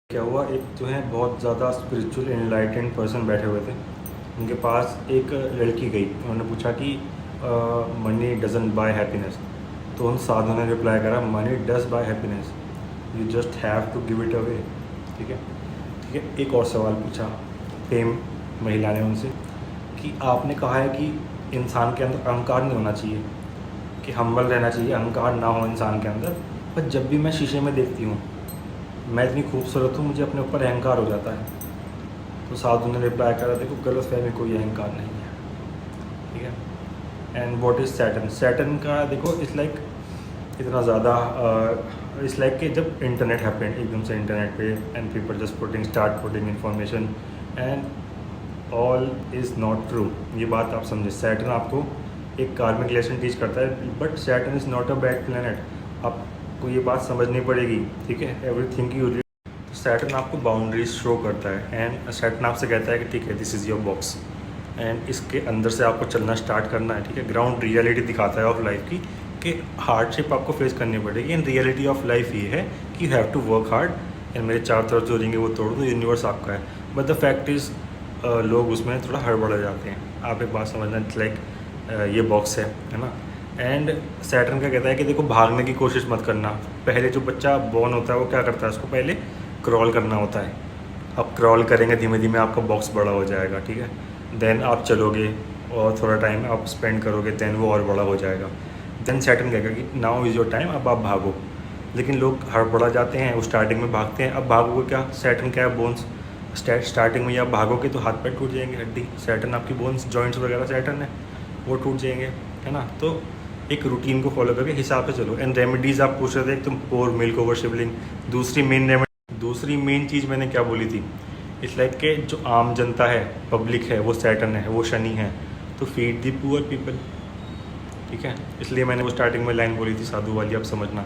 क्या हुआ, एक जो है बहुत ज़्यादा स्पिरिचुअल एनलाइटेंड पर्सन बैठे हुए थे। उनके पास एक लड़की गई, उन्होंने पूछा कि मनी डजंट बाय हैप्पीनेस। तो उन साधु ने रिप्लाई करा, money does buy happiness, you just have to give it away. ठीक है, ठीक है। एक और सवाल पूछा फेम महिला ने उनसे कि आपने कहा है कि इंसान के अंदर अहंकार नहीं होना चाहिए, कि हम्बल रहना चाहिए, अहंकार ना हो इंसान के अंदर, पर जब भी मैं शीशे में देखती हूँ मैं इतनी खूबसूरत हूँ, मुझे अपने ऊपर अहंकार हो जाता है। तो साधु ने रिप्लाई करा, देखो गलत फहमी, कोई अहंकार नहीं है। ठीक है। And what is Saturn? Saturn का देखो इट्स लाइक इतना ज़्यादा इट्स लाइक कि जब इंटरनेट हैपेंड, एकदम से इंटरनेट पे and people just start putting information and all is not true. ये बात आप समझे। सैटर्न आपको एक कार्मिक लेसन टीच करता है, but Saturn is not a bad planet. आपको ये बात समझनी पड़ेगी। ठीक है, एवरीथिंग यू रीड। तो सैटर्न आपको बाउंड्रीज शो करता है एंड सैटर्न आपसे कहता है कि ठीक है, this is your box and इसके अंदर से आपको चलना स्टार्ट करना है। ठीक है, ग्राउंड रियलिटी दिखाता है ऑफ लाइफ की कि हार्डशिप आपको फेस करनी पड़ेगी एंड रियलिटी ऑफ लाइफ ये है कि you have to work hard and मेरे चारों तरफ जो रिंगे वो तोड़ दो, यूनिवर्स आपका है। बट द फैक्ट इज़ लोग उसमें थोड़ा हड़बड़ा जाते हैं। आप एक बात समझना, इट्स लाइक ये बॉक्स है ना। एंड सैटर्न क्या कहता है कि देखो भागने की कोशिश मत करना। पहले जो बच्चा बॉर्न होता है वो क्या करता है, उसको पहले क्रॉल करना होता है। आप क्रॉल करेंगे, धीमे धीमे आपका बॉक्स बड़ा हो जाएगा। ठीक है, देन आप चलोगे और थोड़ा टाइम आप स्पेंड करोगे, देन वो और बड़ा हो जाएगा। देन सैटर्न कहेगा कि नाउ इज़ योर टाइम, अब आप भागो। लेकिन लोग हड़बड़ा जाते हैं, वो स्टार्टिंग में भागते हैं। अब भागोगे क्या? सैटर्न क्या है? बोन्स। स्टार्टिंग में आप भागोगे तो हाथ पैर टूट जाएंगे, हड्डी सैटर्न, आपकी बोन्स जॉइंट्स वगैरह सैटर्न है, वो टूट जाएंगे, है ना। तो एक रूटीन को फॉलो करके हिसाब से चलो। एंड रेमेडीज़ आप पूछ रहे थे, तुम पोर मिल्क ओवर शिवलिंग। दूसरी मेन चीज़ मैंने क्या बोली थी, इस लाइक के जो आम जनता है, पब्लिक है, वो सैटर्न है, वो शनि है। तो फीड दी पुअर पीपल। ठीक है, इसलिए मैंने वो स्टार्टिंग में लाइन बोली थी साधु वाली, आप समझना।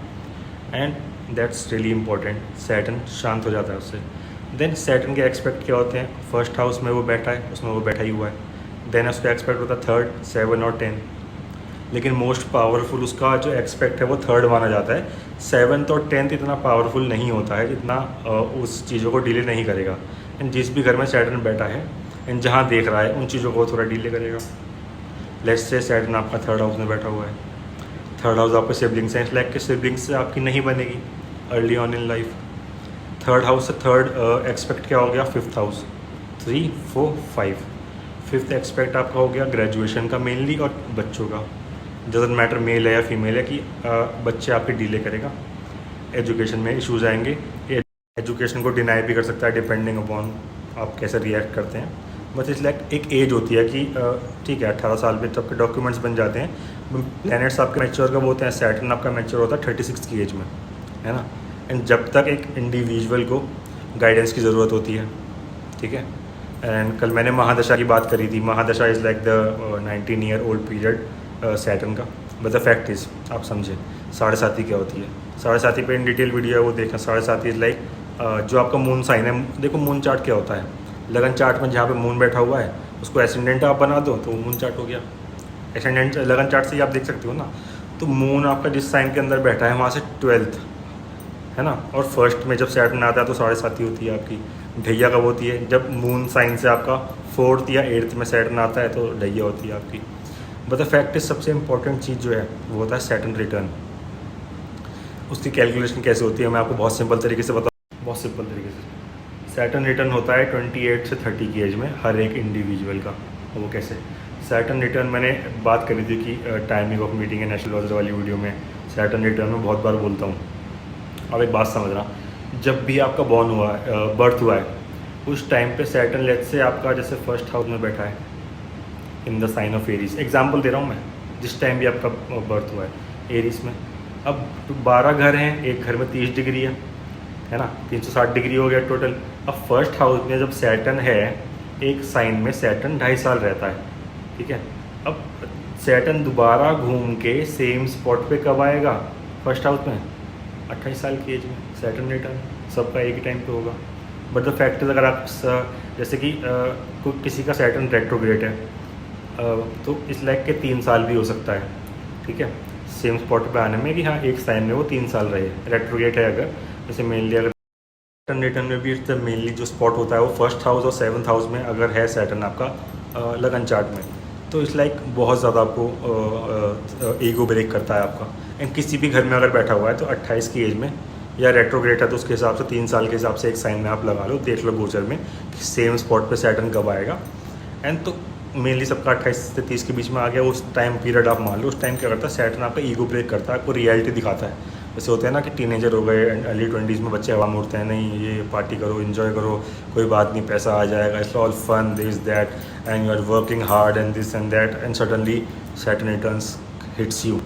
And that's really important. Saturn शांत हो जाता है उससे। देन सैटर्न के एक्सपेक्ट क्या होते हैं? फर्स्ट हाउस में वो बैठा है, उसमें वो बैठा ही हुआ है। देन उसका एक्सपेक्ट होता है 3rd, 7 और 10। लेकिन मोस्ट पावरफुल उसका जो एक्सपेक्ट है वो 3rd माना जाता है। 7th और 10th इतना पावरफुल नहीं होता है जितना उस चीज़ों को डिले नहीं करेगा। एंड जिस भी घर में सैटर्न बैठा है एंड जहाँ देख रहा है उन चीज़ों को थोड़ा डिले करेगा। लेट्स से सैटर्न आपका 3rd हाउस में बैठा हुआ है। 3rd हाउस आपके सिबलिंग्स हैं, लाइक के सिबलिंग्स से आपकी नहीं बनेगी early on in life. 3rd house से 3rd एक्सपेक्ट क्या हो गया? 5th house. 3, 4, 5। 5th एक्सपेक्ट आपका हो गया ग्रेजुएशन का मेनली और बच्चों का। डजेंट मैटर मेल है या फीमेल है कि बच्चे आपके डिले करेगा। एजुकेशन में इश्यूज आएंगे। एजुकेशन को डिनाई भी कर सकता है डिपेंडिंग अपॉन आप कैसे रिएक्ट करते हैं। बस इस लाइक एक एज होती है कि ठीक है 18 साल पे तब के डॉक्यूमेंट्स बन जाते हैं। प्लैनेट्स आपके मैच्योर कब होते हैं? सैटर्न आपका मैच्योर होता है 36 की एज में, है ना। एंड जब तक एक इंडिविजुअल को गाइडेंस की ज़रूरत होती है। ठीक है। एंड कल मैंने महादशा की बात करी थी। Mahadasha is like the 19 year old period Saturn का। बट द फैक्ट इज़, आप समझे साढ़े साथी क्या होती है। साढ़े साथी पे इन डिटेल वीडियो है, वो देखना। साढ़े साथी इज़ लाइक जो आपका मून साइन है। देखो मून चार्ट क्या होता है, लगन चार्ट में जहाँ पे मून बैठा हुआ है उसको एसेंडेंट आप बना दो तो वो मून चार्ट हो गया। एसेंडेंट लगन चार्ट से ही आप देख सकते हो ना। तो मून आपका जिस साइन के अंदर बैठा है वहाँ से 12th, है ना। और फर्स्ट में जब सैटर्न आता है तो साढ़े साथी होती है आपकी। ढैया कब होती है? जब मून साइन से आपका 4th या 8th में सैटर्न आता है तो ढैया होती है आपकी। बट द फैक्ट इज सबसे इंपॉर्टेंट चीज़ जो है वो होता है सैटर्न रिटर्न। उसकी कैलकुलेशन कैसे होती है मैं आपको बहुत सिंपल तरीके से बताऊँ। बहुत सिंपल तरीके से सैटर्न रिटर्न होता है 28 से 30 की एज में हर एक इंडिविजुअल का। वो कैसे? सैटर्न रिटर्न मैंने बात करी थी कि टाइमिंग ऑफ मीटिंग है नेशनल लॉजर वाली वीडियो में। सैटर्न रिटर्न में बहुत बार बोलता हूँ। अब एक बात समझना, जब भी आपका बॉर्न हुआ है, बर्थ हुआ है, उस टाइम पे सैटर्न लेट्स से आपका जैसे फर्स्ट हाउस में बैठा है in the sign of Aries. Example दे रहा हूँ मैं, जिस टाइम भी आपका बर्थ हुआ है एरीज में। अब 12 घर हैं, एक घर में 30 डिग्री है ना, 360 डिग्री हो गया टोटल। अब फर्स्ट हाउस में जब सैटर्न है, एक साइन में सैटर्न 2.5 साल रहता है। ठीक है। अब सैटर्न दोबारा घूम के सेम स्पॉट पे कब आएगा? फर्स्ट हाउस में 28 साल की एज में। सैटर्न रिटर्न सबका एक ही टाइम पे होगा। बट द फैक्ट इज, अगर आप जैसे कि कोई किसी का सैटर्न रेट्रोग्रेड है तो इस लाइक के 3 साल भी हो सकता है। ठीक है, सेम स्पॉट पे आने में कि हाँ एक साइन में वो 3 साल रहे। रेट्रोग्रेड है अगर, जैसे मेनली अगर सैटर्न रिटर्न में भी इट्स मेनली जो स्पॉट होता है वो फर्स्ट हाउस और सेवन्थ हाउस में अगर है सैटर्न आपका लगन चार्ट में, तो इट्स लाइक बहुत ज़्यादा आपको ईगो ब्रेक करता है आपका। एंड किसी भी घर में अगर बैठा हुआ है तो 28 की एज में या रेट्रोग्रेड है तो उसके हिसाब से 3 साल के हिसाब से एक साइन में आप लगा लो, देख लो गोचर में कि सेम स्पॉट पे सैटर्न कब आएगा। एंड तो मेनली सबका 28 से 30 के बीच में आ गया, उस टाइम पीरियड आप मान लो, उस टाइम क्या करता है सैटर्न आपका ईगो ब्रेक करता है, आपको रियलिटी दिखाता है। जैसे होते हैं ना कि टीनेजर हो गए एंड अर्ली 20s में बच्चे हवा में उड़ते हैं, नहीं ये पार्टी करो, इन्जॉय करो, कोई बात नहीं, पैसा आ जाएगा, it's all fun, this that, and you are working hard and this and that, and suddenly Saturn returns hits you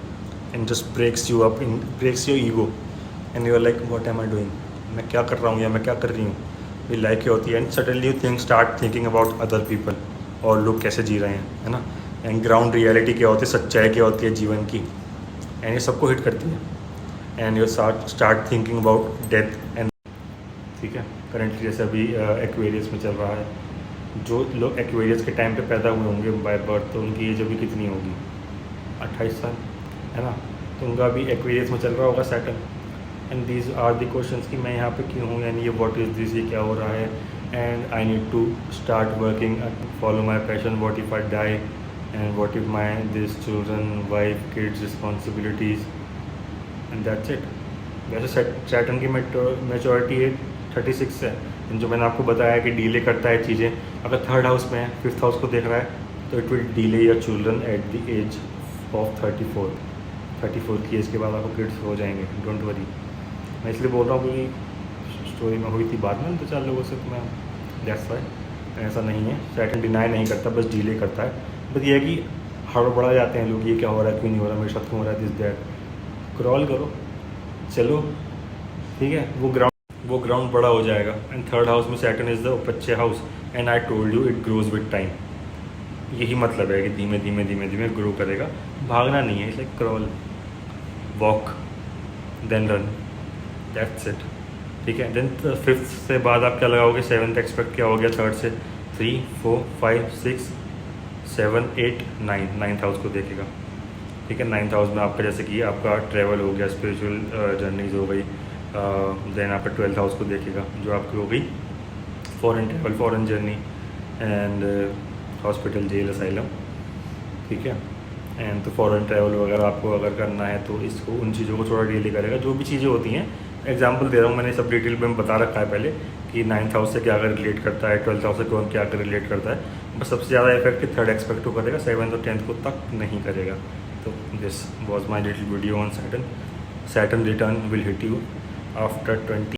and just breaks you up, breaks your ego and you are like what am I doing, मैं क्या कर रहा हूँ या मैं क्या कर रही हूँ, ये लाइफ क्या होती है। And suddenly you start thinking about other people, और लोग कैसे जी रहे हैं, है ना। एंड ग्राउंड रियलिटी क्या होती है, सच्चाई क्या होती है जीवन की, एंड ये सबको हिट करती है। And you start thinking about death and, ठीक है। करेंटली जैसे अभी एक्वेरियस में चल रहा है, जो लोग एक्वेरियस के टाइम पे पैदा हुए होंगे बाय बर्थ, तो उनकी एज अभी कितनी होगी, 28 साल, है ना। तो उनका अभी एक्वेरियस में चल रहा होगा Saturn. And these are the questions कि मैं यहाँ पे क्यों हूँ, यानी ये व्हाट इज़ दिस, ये क्या हो रहा है, and I need to start working, follow my passion, what if I die, and what if my this children, wife, kids, responsibilities, and that's it. वैसे सैटर्न की मेचोरिटी 36 है, जो मैंने आपको बताया कि डीले करता है चीज़ें। अगर थर्ड हाउस में है, फिफ्थ हाउस को देख रहा है, तो it will delay your children at the age of 34 की एज के बाद आपको किड्स हो जाएंगे, डोंट वरी। मैं इसलिए बोल रहा हूँ क्योंकि स्टोरी में हुई थी बाद में 2-4 लोगों से, तो मैं दैट्स वाई। ऐसा नहीं है, सैटर्न डिनाई नहीं करता, बस डीले करता है। बस ये है कि हड़बड़ा जाते हैं लोग, ये क्या हो रहा है, क्यों नहीं हो रहा, मेरे साथ क्यों हो रहा है, दिस दैट। क्रॉल करो, चलो, ठीक है। वो ग्राउंड बड़ा हो जाएगा। एंड थर्ड हाउस में सैटर्न इज़ द बच्चे house, and I told you it grows with time. यही मतलब है कि धीमे धीमे धीमे धीमे ग्रो करेगा, भागना नहीं है, it's like crawl, walk, then run, that's it, ठीक है। देन फिफ्थ से बाद आप क्या लगाओगे, सेवन्थ एक्सपेक्ट क्या हो गया, थर्ड से 3, 4, 5, 6, 7, 8, 9, नाइन्थ हाउस को देखेगा, ठीक है। नाइन्थ हाउस में आपका जैसे कि आपका ट्रैवल हो गया, स्पिरिचुअल जर्नीज हो गई। देन आपका 12th हाउस को देखेगा, जो आपकी हो गई foreign travel, foreign journey, and hospital, jail, asylum, ठीक है। एंड तो फॉरेन ट्रैवल वगैरह आपको अगर करना है तो इसको, उन चीज़ों को थोड़ा डिले करेगा। जो भी चीज़ें होती हैं, एग्जांपल दे रहा हूँ मैंने, सब डिटेल में बता रखा है पहले कि 9th हाउस से क्या रिलेट करता है, 12th हाउस से कौन क्या रिलेट करता है। बस सबसे ज़्यादा इफेक्ट थर्ड एक्सपेक्ट को करेगा, 7th और 10th को तक नहीं करेगा। तो this was my little video on Saturn return will hit you after 20